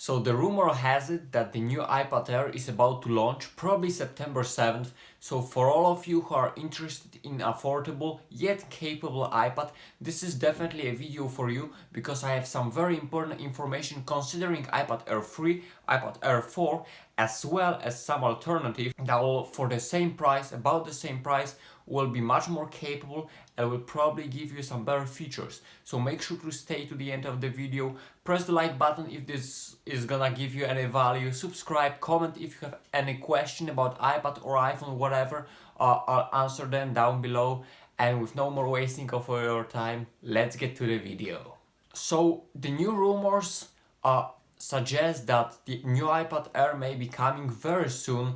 So the rumor has it that the new iPad Air is about to launch, probably September 7th. So for all of you who are interested in affordable yet capable iPad, this is definitely a video for you because I have some very important information considering iPad Air 3, iPad Air 4, as well as some alternative that will, for the same price, about the same price, will be much more capable and will probably give you some better features. So make sure to stay to the end of the video, press the like button if this is gonna give you any value, subscribe, comment if you have any question about iPad or iPhone, whatever, I'll answer them down below. And with no more wasting of your time, let's get to the video. So the new rumors suggest that the new iPad Air may be coming very soon.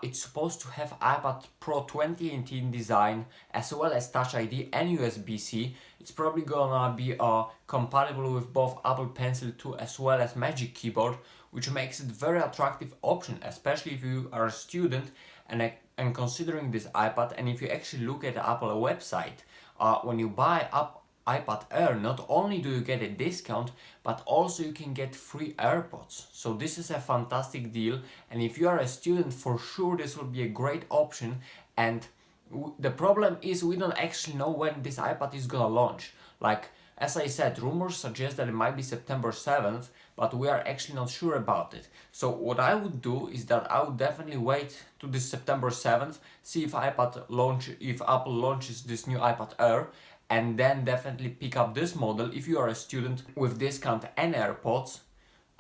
It's supposed to have iPad Pro 2018 design as well as Touch ID and USB-C. It's probably gonna be compatible with both Apple Pencil 2 as well as Magic Keyboard, which makes it very attractive option, especially if you are a student and considering this iPad. And if you actually look at the Apple website, when you buy iPad Air, not only do you get a discount, but also you can get free AirPods. So this is a fantastic deal, and if you are a student, for sure this will be a great option. And the problem is we don't actually know when this iPad is gonna launch. Like, as I said, rumors suggest that it might be September 7th, but we are actually not sure about it. So what I would do is that I would definitely wait to this September 7th, see if Apple launches this new iPad Air, and then definitely pick up this model if you are a student with discount and AirPods.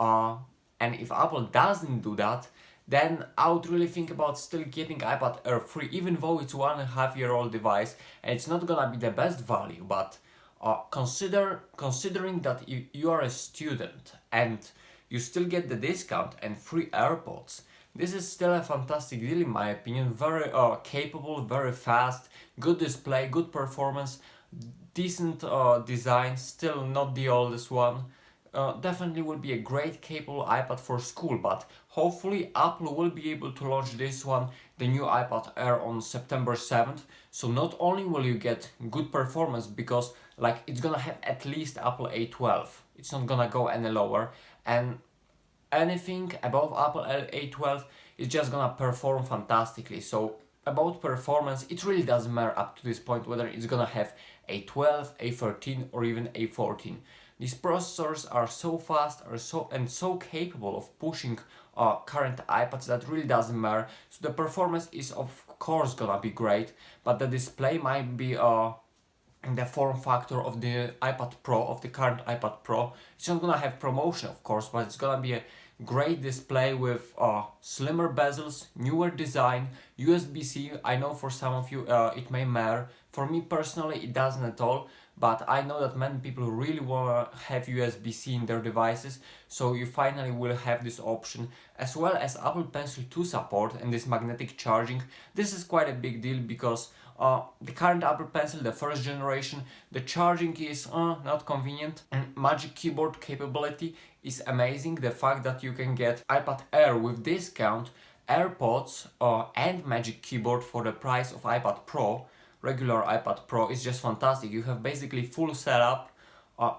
And if Apple doesn't do that, then I would really think about still getting iPad Air 3, even though it's 1.5-year-old device and it's not gonna be the best value. But considering that you are a student and you still get the discount and free AirPods, this is still a fantastic deal in my opinion. Very capable, very fast, good display, good performance, decent design, still not the oldest one. Definitely will be a great capable iPad for school, but hopefully Apple will be able to launch this one, the new iPad Air, on September 7th. So not only will you get good performance, because like it's gonna have at least Apple A12, it's not gonna go any lower, and anything above Apple A12 is just gonna perform fantastically. So about performance, it really doesn't matter up to this point whether it's gonna have A12, A13 or even A14. These processors are so fast, so capable of pushing current iPads that really doesn't matter. So the performance is of course gonna be great, but the display might be in the form factor of the iPad Pro, of the current iPad Pro. It's not gonna have promotion of course, but it's gonna be a great display with slimmer bezels, newer design, USB-C. I know for some of you it may matter. For me personally it doesn't at all, but I know that many people really want to have USB-C in their devices, so you finally will have this option, as well as Apple Pencil 2 support and this magnetic charging. This is quite a big deal because the current Apple Pencil, the first generation, the charging is not convenient, and Magic Keyboard capability is amazing. The fact that you can get iPad Air with discount, AirPods and Magic Keyboard for the price of iPad Pro, regular iPad Pro, is just fantastic. You have basically full setup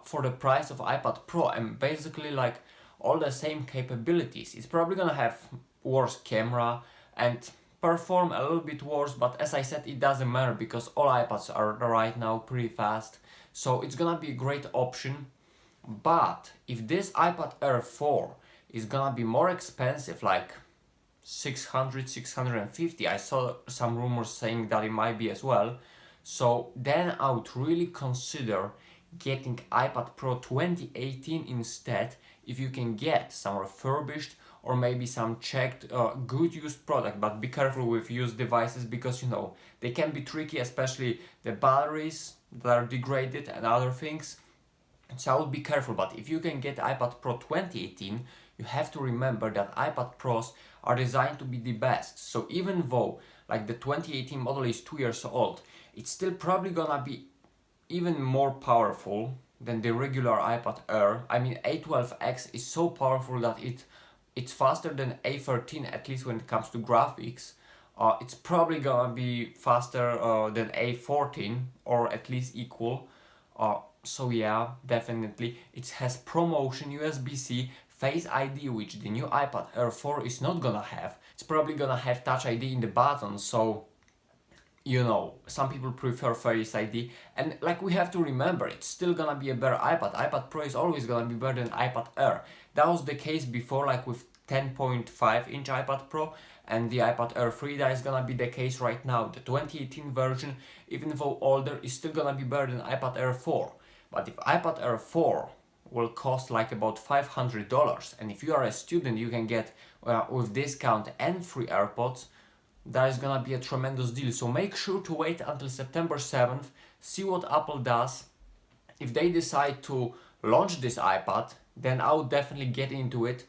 for the price of iPad Pro and basically like all the same capabilities. It's probably gonna have worse camera and perform a little bit worse, but as I said, it doesn't matter because all iPads are right now pretty fast, so it's gonna be a great option. But if this iPad Air 4 is gonna be more expensive, like 600, 650, I saw some rumors saying that it might be as well, so then I would really consider getting iPad Pro 2018 instead, if you can get some refurbished or maybe some checked good used product. But be careful with used devices because you know they can be tricky, especially the batteries that are degraded and other things. So I would be careful. But if you can get iPad Pro 2018, you have to remember that iPad Pros are designed to be the best. So even though like the 2018 model is 2 years old, it's still probably gonna be even more powerful than the regular iPad Air. I mean, A12X is so powerful that it's faster than A13, at least when it comes to graphics. It's probably gonna be faster than A14, or at least equal. So yeah, definitely. It has ProMotion, USB-C, Face ID, which the new iPad Air 4 is not gonna have. It's probably gonna have Touch ID in the button, so some people prefer Face ID, and like we have to remember, it's still gonna be a better iPad. iPad Pro is always gonna be better than iPad Air. That was the case before, like with 10.5-inch iPad Pro, and the iPad Air 3. That is gonna be the case right now. The 2018 version, even though older, is still gonna be better than iPad Air 4. But if iPad Air 4 will cost like about $500, and if you are a student, you can get with discount and free AirPods, that is gonna be a tremendous deal. So make sure to wait until September 7th, see what Apple does. If they decide to launch this iPad, then I would definitely get into it.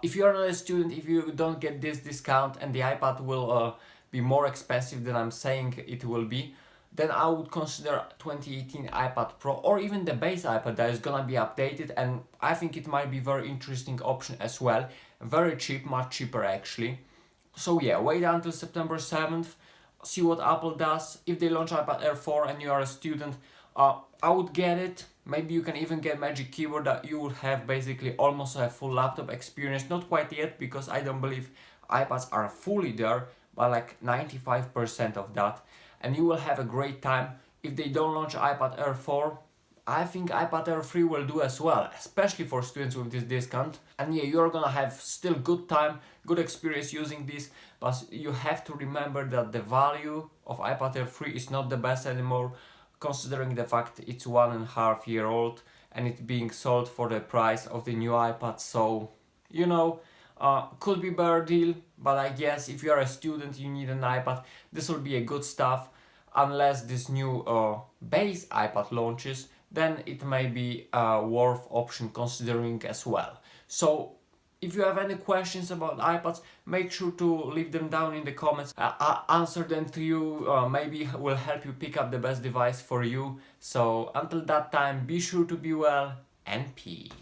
If you are not a student, if you don't get this discount and the iPad will be more expensive than I'm saying it will be, then I would consider 2018 iPad Pro, or even the base iPad that is gonna be updated, and I think it might be very interesting option as well. Very cheap, much cheaper actually. So yeah, wait until September 7th, see what Apple does. If they launch iPad Air 4 and you are a student, I would get it. Maybe you can even get Magic Keyboard, that you would have basically almost a full laptop experience. Not quite yet, because I don't believe iPads are fully there, but like 95% of that. And you will have a great time. If they don't launch iPad Air 4, I think iPad Air 3 will do as well, especially for students with this discount. And yeah, you're gonna have still good time, good experience using this, but you have to remember that the value of iPad Air 3 is not the best anymore, considering the fact it's 1.5 year old and it's being sold for the price of the new iPad. So, could be better deal, but I guess if you are a student, you need an iPad, this will be a good stuff. Unless this new base iPad launches, then it may be a worth option considering as well. So if you have any questions about iPads, make sure to leave them down in the comments. I'll answer them to you, maybe will help you pick up the best device for you. So until that time, be sure to be well and peace.